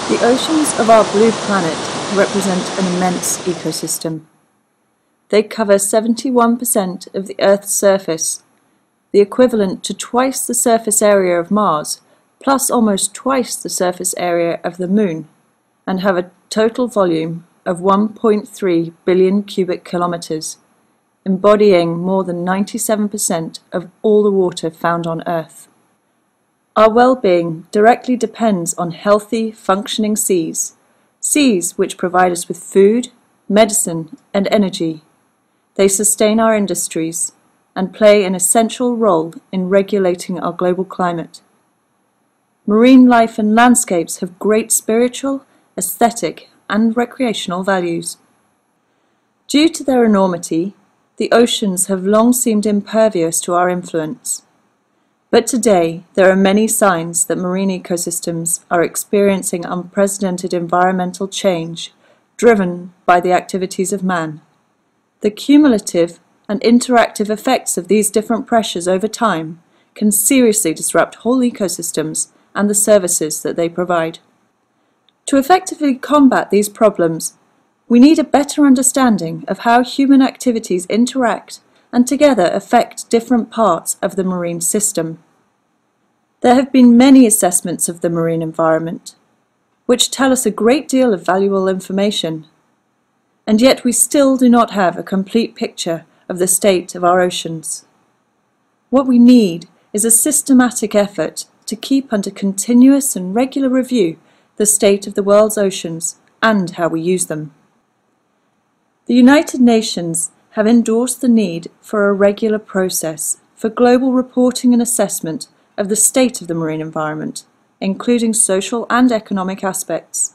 The oceans of our blue planet represent an immense ecosystem. They cover 71% of the Earth's surface, the equivalent to twice the surface area of Mars, plus almost twice the surface area of the Moon, and have a total volume of 1.3 billion cubic kilometers, embodying more than 97% of all the water found on Earth. Our well-being directly depends on healthy, functioning seas which provide us with food, medicine, and energy. They sustain our industries and play an essential role in regulating our global climate. Marine life and landscapes have great spiritual, aesthetic, and recreational values. Due to their enormity, the oceans have long seemed impervious to our influence. But today, there are many signs that marine ecosystems are experiencing unprecedented environmental change driven by the activities of man. The cumulative and interactive effects of these different pressures over time can seriously disrupt whole ecosystems and the services that they provide. To effectively combat these problems, we need a better understanding of how human activities interact and together affect different parts of the marine system. There have been many assessments of the marine environment, which tell us a great deal of valuable information, and yet we still do not have a complete picture of the state of our oceans. What we need is a systematic effort to keep under continuous and regular review the state of the world's oceans and how we use them. The United Nations have endorsed the need for a regular process for global reporting and assessment of the state of the marine environment, including social and economic aspects,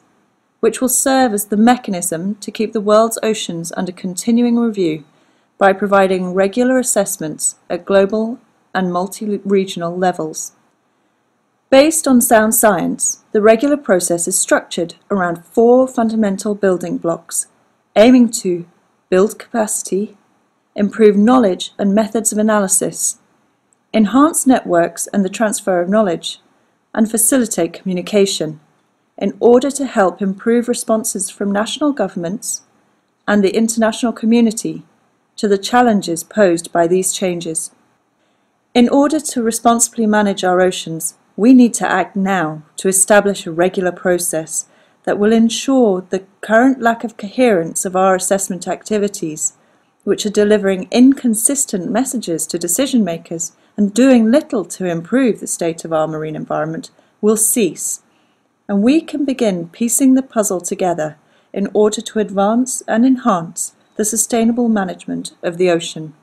which will serve as the mechanism to keep the world's oceans under continuing review by providing regular assessments at global and multi-regional levels. Based on sound science, the regular process is structured around 4 fundamental building blocks, aiming to build capacity, improve knowledge and methods of analysis, enhance networks and the transfer of knowledge, and facilitate communication in order to help improve responses from national governments and the international community to the challenges posed by these changes. In order to responsibly manage our oceans, we need to act now to establish a regular process that will ensure the current lack of coherence of our assessment activities, which are delivering inconsistent messages to decision makers and doing little to improve the state of our marine environment, will cease, and we can begin piecing the puzzle together in order to advance and enhance the sustainable management of the ocean.